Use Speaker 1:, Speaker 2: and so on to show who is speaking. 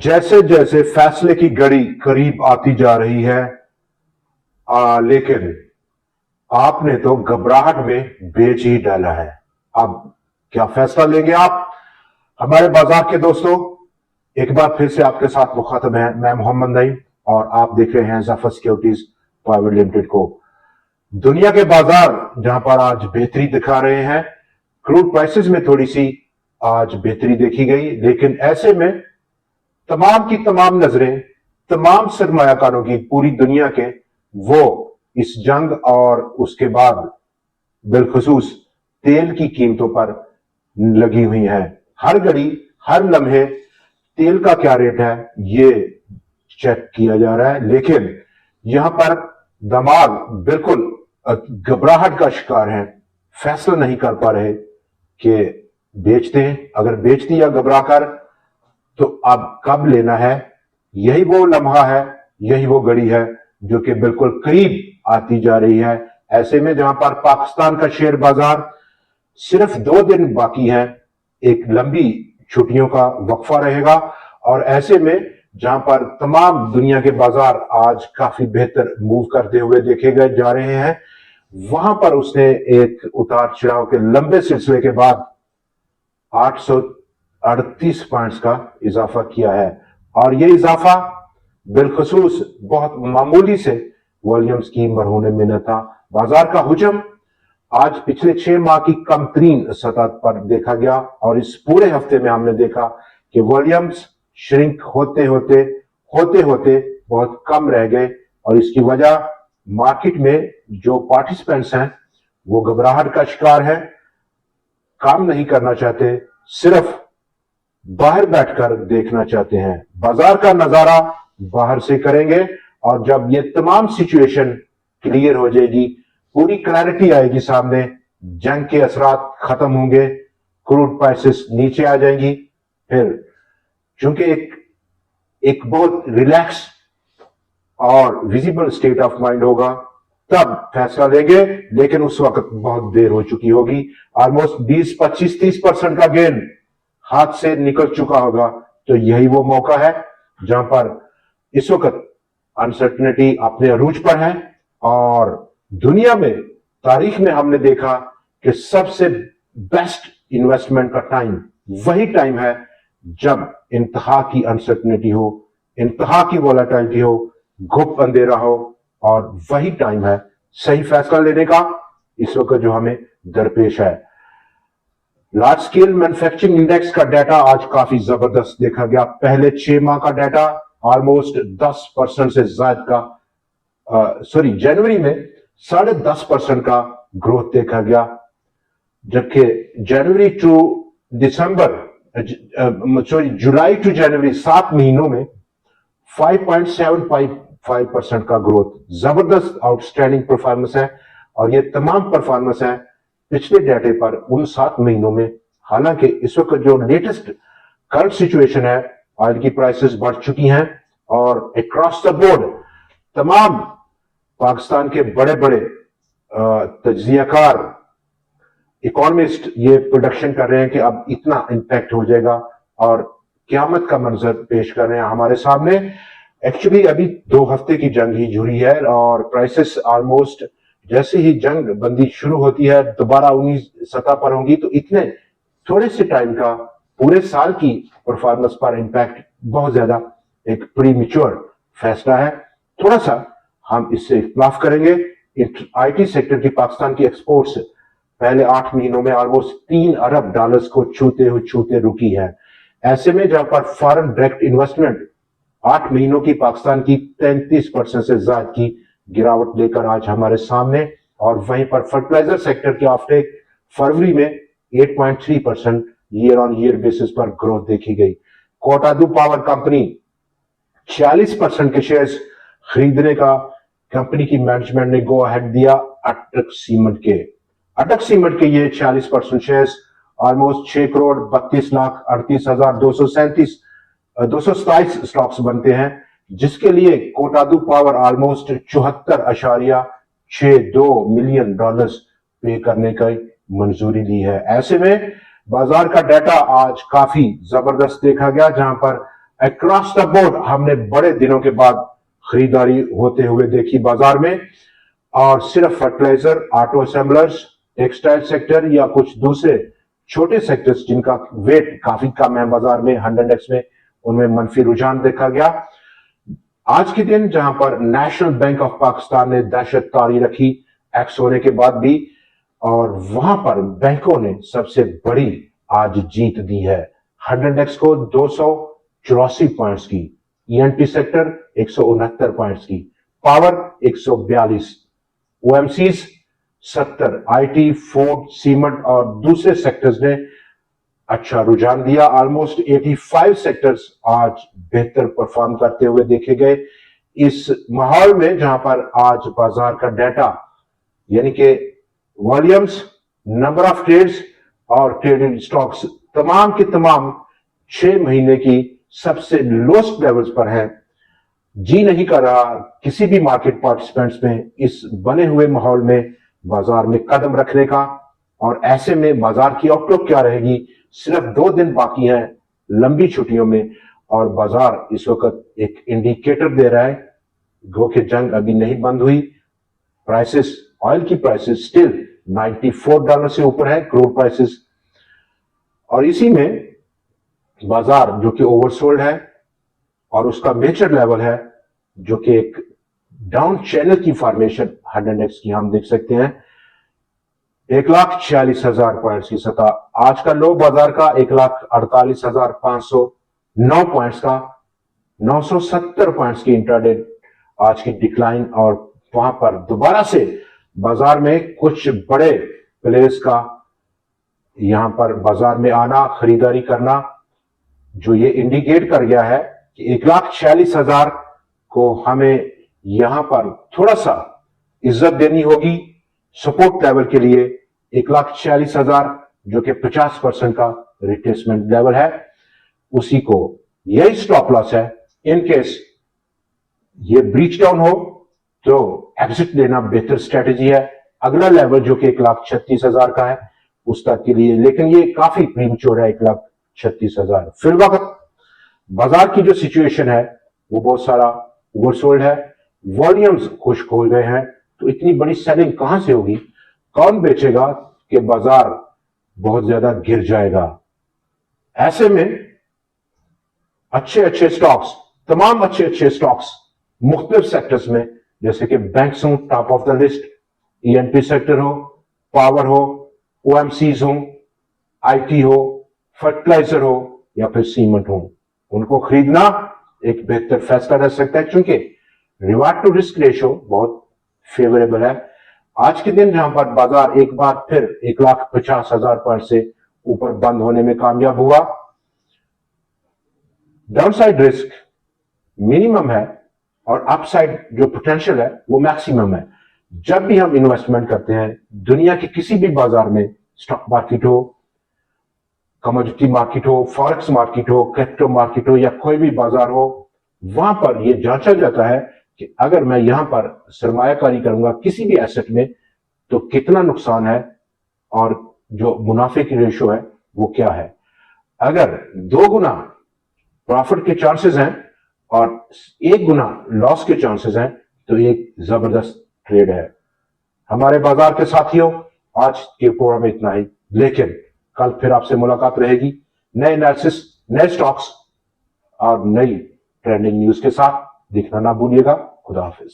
Speaker 1: जैसे जैसे फैसले की घड़ी करीब आती जा रही है, लेकिन आपने तो घबराहट में बेच ही डाला है। अब क्या फैसला लेंगे आप? हमारे बाजार के दोस्तों, एक बार फिर से आपके साथ मुखातब है मैं मोहम्मद नईम, और आप देख रहे हैं ज़फर सिक्योरिटीज प्राइवेट लिमिटेड को। दुनिया के बाजार जहां पर आज बेहतरी दिखा रहे हैं, क्रूड प्राइसेस में थोड़ी सी आज बेहतरी देखी गई, लेकिन ऐसे में तमाम की तमाम नजरें, तमाम सरमायाकारों की पूरी दुनिया के, वो इस जंग और उसके बाद बिलखुसूस तेल की कीमतों पर लगी हुई है। हर घड़ी हर लम्हे तेल का क्या रेट है ये चेक किया जा रहा है, लेकिन यहां पर दिमाग बिल्कुल घबराहट का शिकार है, फैसला नहीं कर पा रहे कि बेच दें। अगर बेच दिया घबरा कर तो अब कब लेना है? यही वो लम्हा है, यही वो घड़ी है जो कि बिल्कुल करीब आती जा रही है। ऐसे में जहां पर पाकिस्तान का शेयर बाजार सिर्फ 2 दिन बाकी है, एक लंबी छुट्टियों का वक्फा रहेगा, और ऐसे में जहां पर तमाम दुनिया के बाजार आज काफी बेहतर मूव करते हुए देखे गए जा रहे हैं, वहां पर उसने एक उतार चढ़ाव के लंबे सिलसिले के बाद 838 पॉइंट्स का इजाफा किया है, और यह इजाफा बिलखसूस बहुत मामूली से वॉल्यूम्स की मरहून में न था। बाजार का हुजम आज पिछले 6 माह की कम तरीन सतह पर देखा गया, और इस पूरे हफ्ते में हमने देखा कि वॉल्यूम्स श्रिंक होते होते बहुत कम रह गए, और इसकी वजह मार्केट में जो पार्टिसिपेंट्स हैं वो घबराहट का शिकार है, काम नहीं करना चाहते, सिर्फ बाहर बैठकर देखना चाहते हैं। बाजार का नजारा बाहर से करेंगे, और जब ये तमाम सिचुएशन क्लियर हो जाएगी, पूरी क्लैरिटी आएगी सामने, जंग के असरात खत्म होंगे, क्रूड प्राइसेस नीचे आ जाएंगी, फिर चूंकि एक बहुत रिलैक्स और विजिबल स्टेट ऑफ माइंड होगा, तब फैसला लेंगे, लेकिन उस वक्त बहुत देर हो चुकी होगी। ऑलमोस्ट 20, 25, 30% का गेन हाथ से निकल चुका होगा। तो यही वो मौका है जहां पर इस वक्त अनसर्टेनिटी अपने अरूज पर है, और दुनिया में तारीख में हमने देखा कि सबसे बेस्ट इन्वेस्टमेंट का टाइम वही टाइम है जब इंतहा की अनसर्टेनिटी हो, इंतहा की वोलेटिलिटी हो, गुप्त अंधेरा हो, और वही टाइम है सही फैसला लेने का इस वक्त जो हमें दरपेश है। लार्ज स्केल मैन्युफैक्चरिंग इंडेक्स का डाटा आज काफी जबरदस्त देखा गया। पहले 6 माह का डाटा ऑलमोस्ट 10% से ज्यादा का, जनवरी में 10.5% का ग्रोथ देखा गया, जबकि जनवरी टू दिसंबर, जुलाई टू जनवरी 7 महीनों में 5.75% का ग्रोथ, जबरदस्त आउटस्टैंडिंग परफॉर्मेंस है। और ये तमाम परफॉर्मेंस है पिछले डाटे पर उन 7 महीनों में। हालांकि इस वक्त जो लेटेस्ट करंट सिचुएशन है, ऑयल की प्राइसेस बढ़ चुकी हैं, और अक्रॉस द बोर्ड तमाम पाकिस्तान के बड़े बड़े तज्जियाकार इकोनॉमिस्ट ये प्रोडक्शन कर रहे हैं कि अब इतना इंपैक्ट हो जाएगा, और क़यामत का मंजर पेश कर रहे हैं हमारे सामने। एक्चुअली अभी 2 हफ्ते की जंग ही जुड़ी है, और प्राइसेस ऑलमोस्ट जैसे ही जंग बंदी शुरू होती है दोबारा 19 सतह पर होंगी, तो इतने थोड़े से टाइम का पूरे साल की परफॉर्मेंस पर इंपैक्ट बहुत ज्यादा एक प्रीमेच्योर फैसला है। थोड़ा सा हम इससे इख्तिलाफ करेंगे। आईटी सेक्टर की पाकिस्तान की एक्सपोर्ट्स पहले 8 महीनों में ऑलमोस्ट $3 अरब को छूते रुकी है। ऐसे में जहां पर फॉरेन डायरेक्ट इन्वेस्टमेंट 8 महीनों की पाकिस्तान की 33% से ज्यादा की गिरावट लेकर आज हमारे सामने, और वहीं पर फर्टिलाइजर सेक्टर की ऑफटेक फरवरी में 8.3% ईयर ऑन ईयर बेसिस पर ग्रोथ देखी गई। कोटादू पावर कंपनी 46% के शेयर्स खरीदने का कंपनी की मैनेजमेंट ने गो अहेड दिया अटक सीमेंट के ये 46% शेयर्स ऑलमोस्ट 6,32,38,227 स्टॉक्स बनते हैं, जिसके लिए कोटादू पावर ऑलमोस्ट $74.62 मिलियन पे करने का मंजूरी दी है। ऐसे में बाजार का डाटा आज काफी जबरदस्त देखा गया, जहां पर अक्रॉस द बोर्ड हमने बड़े दिनों के बाद खरीदारी होते हुए देखी बाजार में, और सिर्फ fertiliser, auto assemblers, textile sector या कुछ दूसरे छोटे सेक्टर्स जिनका वेट काफी कम है बाजार में 100x में, उनमें मनफी रुझान देखा गया। आज के दिन जहां पर नेशनल बैंक ऑफ पाकिस्तान ने दहशत तारी रखी एक्स होने के बाद भी, और वहां पर बैंकों ने सबसे बड़ी आज जीत दी है। 100x को 284 पॉइंट्स की, ईएनटी सेक्टर 169 पॉइंट्स की, power 142, OMCs 70, IT, food, cement और दूसरे सेक्टर्स ने अच्छा रुझान दिया। ऑलमोस्ट 85 सेक्टर्स आज बेहतर परफॉर्म करते हुए देखे गए। इस माहौल में जहां पर आज बाजार का डाटा यानी कि वॉल्यूम्स, नंबर ऑफ ट्रेड्स और ट्रेडेड स्टॉक्स तमाम के तमाम 6 महीने की सबसे लोएस्ट लेवल्स पर है, जी नहीं कर रहा किसी भी मार्केट पार्टिसिपेंट्स में इस बने हुए माहौल में बाजार में कदम रखने का। और ऐसे में बाजार की आउटलुक क्या रहेगी? सिर्फ 2 दिन बाकी हैं लंबी छुट्टियों में, और बाजार इस वक्त एक इंडिकेटर दे रहा है गो कि जंग अभी नहीं बंद हुई। प्राइसेस, ऑयल की प्राइसेस स्टिल $94 से ऊपर है, क्रूड प्राइसेस, और इसी में बाजार जो कि ओवरसोल्ड है और उसका मेजर लेवल है जो कि एक डाउन चैनल की फॉर्मेशन 100x की हम देख सकते हैं 1,46,000 पॉइंट्स की सतह। आज का लो बाजार का 1,48,509 पॉइंट्स का, 970 पॉइंट्स की इंट्राडे आज की डिक्लाइन, और वहां पर दोबारा से बाजार में कुछ बड़े प्लेयर्स का यहां पर बाजार में आना, खरीदारी करना, जो ये इंडिकेट कर गया है कि 1,46,000 को हमें यहां पर थोड़ा सा इज्जत देनी होगी सपोर्ट लेवल के लिए। 1,46,000 जो कि 50% का रिट्रेसमेंट लेवल है, उसी को यही स्टॉप लॉस है। इन केस ये ब्रीच डाउन हो तो एग्जिट लेना बेहतर स्ट्रेटेजी है। अगला लेवल जो कि 1,36,000 का है उस तक के लिए, लेकिन ये काफी प्रीमेच्योर है 1,36,000। फिर वक्त बाजार की जो सिचुएशन है वो बहुत सारा ओवरसोल्ड है, वॉल्यूम्स खुश्क हो गए हैं, तो इतनी बड़ी सेलिंग कहां से होगी? कौन बेचेगा कि बाजार बहुत ज्यादा गिर जाएगा? ऐसे में अच्छे अच्छे स्टॉक्स, तमाम अच्छे अच्छे स्टॉक्स मुख्तलिफ सेक्टर्स में, जैसे कि बैंक्स हो top of the list, ENP sector हो, पावर हो, ओएमसीज हो, आईटी हो, फर्टिलाइजर हो या फिर सीमेंट हो, उनको खरीदना एक बेहतर फैसला रह सकता है क्योंकि रिवार्ड टू रिस्क रेशियो बहुत फेवरेबल है। आज के दिन जहां पर बाजार एक बार फिर 1,50,000 पॉइंट से ऊपर बंद होने में कामयाब हुआ, डाउनसाइड रिस्क मिनिमम है और अपसाइड जो पोटेंशियल है वो मैक्सिमम है। जब भी हम इन्वेस्टमेंट करते हैं दुनिया के किसी भी बाजार में, स्टॉक मार्केट हो, कमोडिटी मार्केट हो, फॉरेक्स मार्केट हो, क्रिप्टो मार्केट हो या कोई भी बाजार हो, वहां पर यह जांचा जाता है कि अगर मैं यहां पर सरमायाकारी करूंगा किसी भी एसेट में तो कितना नुकसान है और जो मुनाफे की रेशियो है वो क्या है। अगर 2 गुना प्रॉफिट के चांसेस हैं और 1 गुना लॉस के चांसेस हैं तो एक जबरदस्त ट्रेड है। हमारे बाजार के साथियों, आज के प्रोग्राम में इतना ही, लेकिन कल फिर आपसे मुलाकात रहेगी नए एनालिसिस, नए स्टॉक्स और नई ट्रेंडिंग न्यूज के साथ। देखना ना भूलिएगा। खुदा हाफिज।